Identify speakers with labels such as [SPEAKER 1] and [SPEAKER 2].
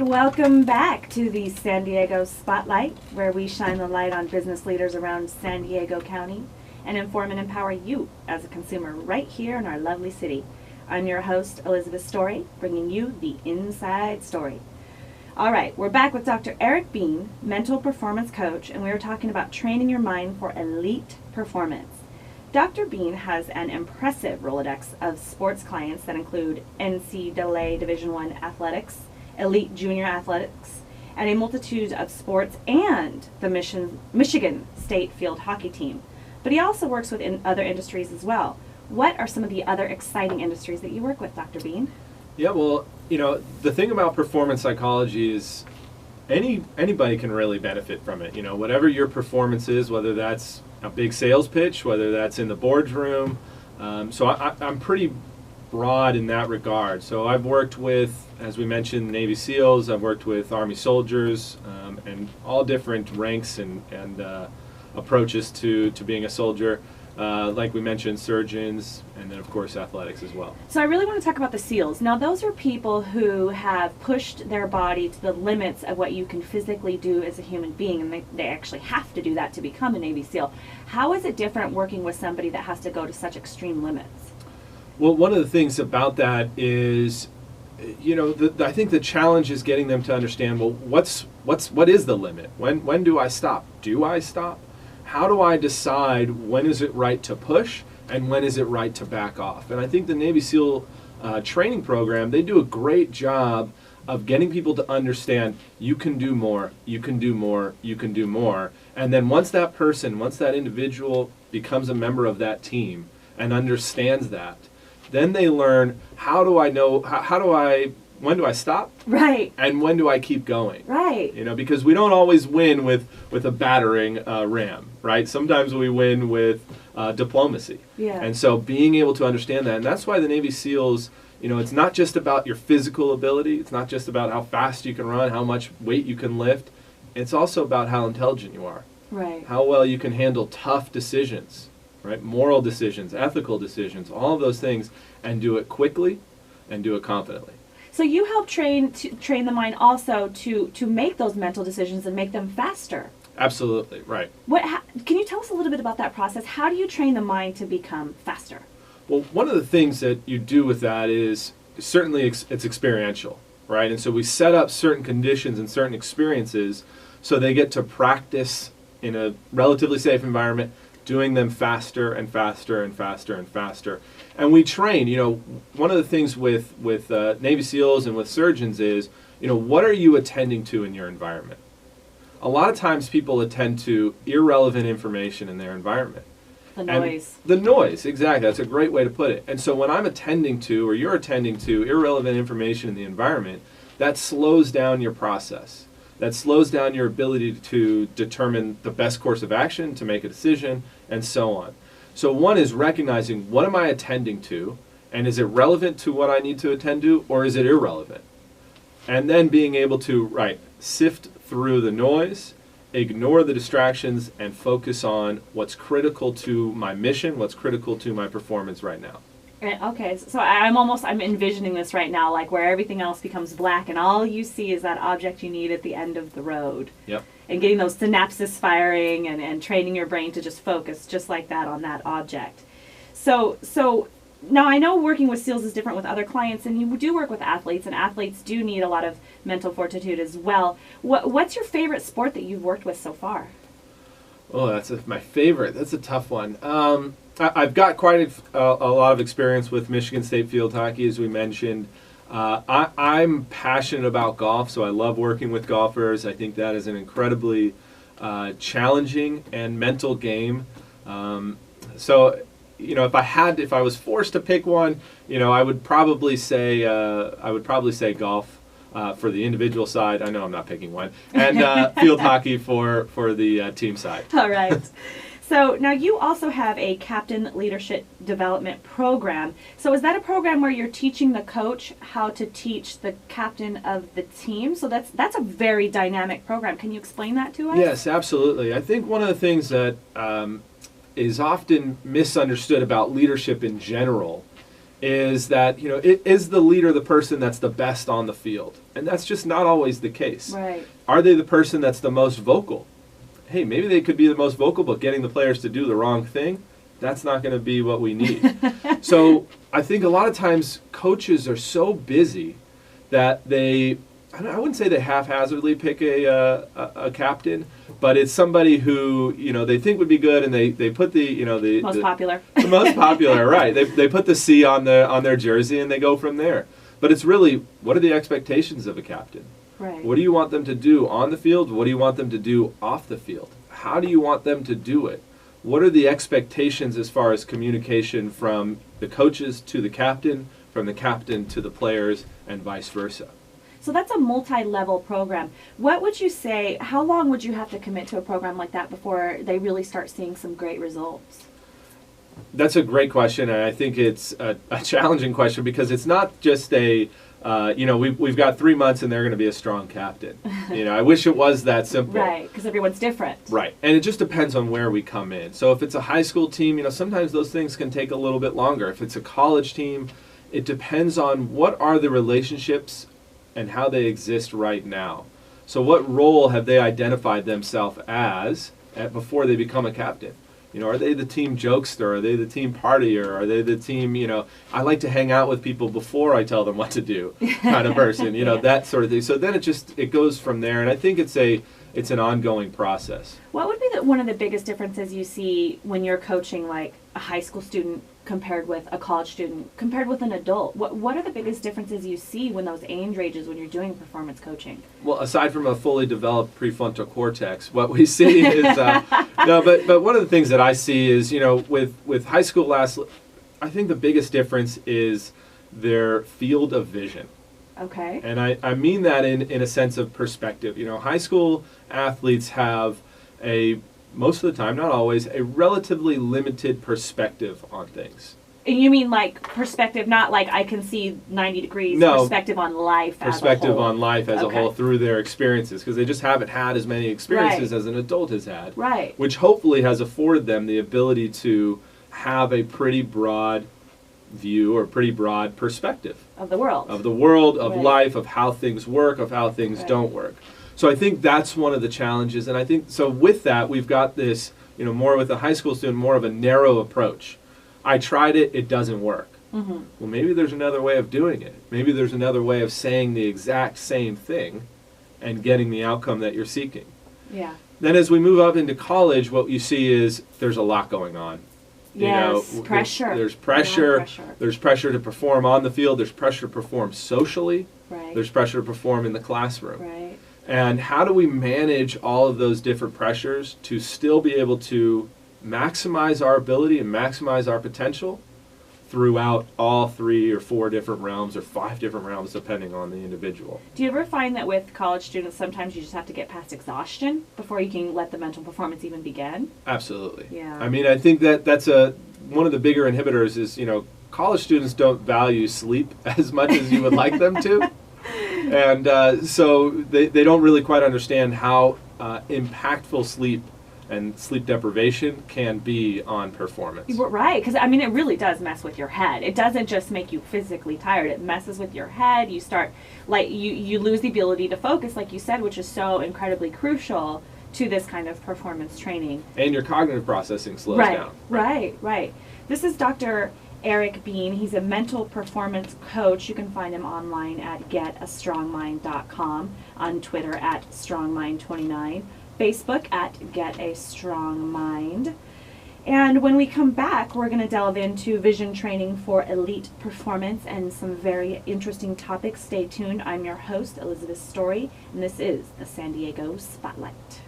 [SPEAKER 1] welcome back to the San Diego Spotlight, where we shine the light on business leaders around San Diego County and inform and empower you as a consumer right here in our lovely city. I'm your host, Elizabeth Story, bringing you the inside story. All right, we're back with Dr. Eric Bean, mental performance coach, and we are talking about training your mind for elite performance. Dr. Bean has an impressive Rolodex of sports clients that include NCAA Division I athletics, elite junior athletics, and a multitude of sports and the Michigan State field hockey team. But he also works with other industries as well. What are some of the other exciting industries that you work with, Dr. Bean?
[SPEAKER 2] Yeah, well, the thing about performance psychology is anybody can really benefit from it. Whatever your performance is, whether that's a big sales pitch, whether that's in the boardroom. So I'm pretty broad in that regard. So I've worked with, as we mentioned, Navy SEALs. I've worked with Army soldiers and all different ranks and approaches to being a soldier. Like we mentioned, surgeons, and then of course athletics as well.
[SPEAKER 1] So I really want to talk about the SEALs. Now those are people who have pushed their body to the limits of what you can physically do as a human being, and they actually have to do that to become a Navy SEAL. How is it different working with somebody that has to go to such extreme limits?
[SPEAKER 2] Well, one of the things about that is, I think the challenge is getting them to understand, well, what is the limit? When do I stop? Do I stop? How do I decide when is it right to push and when is it right to back off? And I think the Navy SEAL training program, they do a great job of getting people to understand you can do more, you can do more, you can do more. And then once that individual becomes a member of that team and understands that, then they learn when do I stop?
[SPEAKER 1] Right.
[SPEAKER 2] And when do I keep going?
[SPEAKER 1] Right.
[SPEAKER 2] Because we don't always win with a battering ram, right? Sometimes we win with diplomacy.
[SPEAKER 1] Yeah.
[SPEAKER 2] And so being able to understand that, and that's why the Navy SEALs, it's not just about your physical ability. It's not just about how fast you can run, how much weight you can lift. It's also about how intelligent you are.
[SPEAKER 1] Right.
[SPEAKER 2] How well you can handle tough decisions, right? Moral decisions, ethical decisions, all of those things, and do it quickly and do it confidently.
[SPEAKER 1] So you help train the mind also to make those mental decisions and make them faster.
[SPEAKER 2] Absolutely, right.
[SPEAKER 1] Can you tell us a little bit about that process? How do you train the mind to become faster?
[SPEAKER 2] Well, one of the things that you do with that is certainly it's experiential, right? And so we set up certain conditions and certain experiences so they get to practice in a relatively safe environment, doing them faster and faster and faster and faster. And we train, one of the things with Navy SEALs and with surgeons is, what are you attending to in your environment? A lot of times people attend to irrelevant information in their environment.
[SPEAKER 1] The noise.
[SPEAKER 2] And the noise, exactly. That's a great way to put it. And so when I'm attending to, or you're attending to, irrelevant information in the environment, that slows down your process. That slows down your ability to determine the best course of action, to make a decision, and so on. So one is recognizing, what am I attending to, and is it relevant to what I need to attend to, or is it irrelevant? And then being able to, sift through the noise, ignore the distractions, and focus on what's critical to my mission, what's critical to my performance right now.
[SPEAKER 1] Okay, so I'm envisioning this right now, like where everything else becomes black and all you see is that object you need at the end of the road.
[SPEAKER 2] Yep.
[SPEAKER 1] And getting those synapses firing and training your brain to just focus just like that on that object. So now I know working with SEALs is different with other clients, and you do work with athletes, and athletes do need a lot of mental fortitude as well. What's your favorite sport that you've worked with so far?
[SPEAKER 2] Oh, that's my favorite. That's a tough one. I've got quite a lot of experience with Michigan State field hockey, as we mentioned. I'm passionate about golf, so I love working with golfers. I think that is an incredibly challenging and mental game. So, if I was forced to pick one, I would probably say golf for the individual side. I know I'm not picking one, and field hockey for the team side.
[SPEAKER 1] All right. So now you also have a captain leadership development program. So is that a program where you're teaching the coach how to teach the captain of the team? So that's a very dynamic program. Can you explain that to us?
[SPEAKER 2] Yes, absolutely. I think one of the things that is often misunderstood about leadership in general is that, it is the leader the person that's the best on the field? And that's just not always the case.
[SPEAKER 1] Right.
[SPEAKER 2] Are they the person that's the most vocal? Hey, maybe they could be the most vocal, but getting the players to do the wrong thing, that's not going to be what we need. So I think a lot of times coaches are so busy that I wouldn't say they haphazardly pick a captain, but it's somebody who they think would be good, and they put the
[SPEAKER 1] most popular.
[SPEAKER 2] The most popular, right? They put the C on their jersey, and they go from there. But it's really, what are the expectations of a captain?
[SPEAKER 1] Right.
[SPEAKER 2] What do you want them to do on the field? What do you want them to do off the field? How do you want them to do it? What are the expectations as far as communication from the coaches to the captain, from the captain to the players, and vice versa?
[SPEAKER 1] So that's a multi-level program. What would you say, how long would you have to commit to a program like that before they really start seeing some great results?
[SPEAKER 2] That's a great question, and I think it's a challenging question because it's not just we've got 3 months and they're going to be a strong captain. I wish it was that simple.
[SPEAKER 1] Right, because everyone's different.
[SPEAKER 2] Right, and it just depends on where we come in. So if it's a high school team, sometimes those things can take a little bit longer. If it's a college team, it depends on what are the relationships and how they exist right now. So what role have they identified themselves as before they become a captain? Are they the team jokester? Are they the team partier? Are they the team, I like to hang out with people before I tell them what to do kind of person, that sort of thing. So then it goes from there, and I think it's an ongoing process.
[SPEAKER 1] What would be one of the biggest differences you see when you're coaching like a high school student compared with a college student, compared with an adult? What are the biggest differences you see when those age ranges when you're doing performance coaching?
[SPEAKER 2] Well, aside from a fully developed prefrontal cortex, what we see is no. But one of the things that I see is with high school I think the biggest difference is their field of vision.
[SPEAKER 1] Okay.
[SPEAKER 2] And I mean that in a sense of perspective. High school athletes have most of the time, not always, a relatively limited perspective on things.
[SPEAKER 1] And you mean like perspective, not like I can see 90 degrees,
[SPEAKER 2] no,
[SPEAKER 1] perspective on life as a whole.
[SPEAKER 2] Perspective on life as a
[SPEAKER 1] Okay.
[SPEAKER 2] whole through their experiences, because they just haven't had as many experiences
[SPEAKER 1] Right.
[SPEAKER 2] as an adult has had.
[SPEAKER 1] Right.
[SPEAKER 2] Which hopefully has afforded them the ability to have a pretty broad view or pretty broad perspective.
[SPEAKER 1] Of the world.
[SPEAKER 2] Of the world, of
[SPEAKER 1] Right.
[SPEAKER 2] life, of how things work, of how things
[SPEAKER 1] Right.
[SPEAKER 2] don't work. So I think that's one of the challenges, and I think so with that we've got this, more with a high school student, more of a narrow approach. I tried it, it doesn't work.
[SPEAKER 1] Mm-hmm.
[SPEAKER 2] Well, maybe there's another way of doing it. Maybe there's another way of saying the exact same thing and getting the outcome that you're seeking.
[SPEAKER 1] Yeah.
[SPEAKER 2] Then as we move up into college, what you see is there's a lot going on.
[SPEAKER 1] Yes, pressure.
[SPEAKER 2] There's
[SPEAKER 1] A lot
[SPEAKER 2] pressure.
[SPEAKER 1] of pressure.
[SPEAKER 2] There's pressure to perform on the field. There's pressure to perform socially.
[SPEAKER 1] Right.
[SPEAKER 2] There's pressure to perform in the classroom.
[SPEAKER 1] Right.
[SPEAKER 2] And how do we manage all of those different pressures to still be able to maximize our ability and maximize our potential throughout all 3 or 4 different realms or 5 different realms depending on the individual?
[SPEAKER 1] Do you ever find that with college students sometimes you just have to get past exhaustion before you can let the mental performance even begin?
[SPEAKER 2] Absolutely.
[SPEAKER 1] Yeah.
[SPEAKER 2] I mean, I think that's one of the bigger inhibitors is, college students don't value sleep as much as you would like them to. And so they don't really quite understand how impactful sleep and sleep deprivation can be on performance.
[SPEAKER 1] Right, because I mean it really does mess with your head. It doesn't just make you physically tired. It messes with your head. You start, like, you lose the ability to focus, like you said, which is so incredibly crucial to this kind of performance training.
[SPEAKER 2] And your cognitive processing slows
[SPEAKER 1] Right,
[SPEAKER 2] down.
[SPEAKER 1] right. This is Dr. Eric Bean. He's a mental performance coach. You can find him online at getastrongmind.com, on Twitter at strongmind29, Facebook at Get a Strong Mind. And when we come back, we're going to delve into vision training for elite performance and some very interesting topics. Stay tuned. I'm your host, Elizabeth Story, and this is the San Diego Spotlight.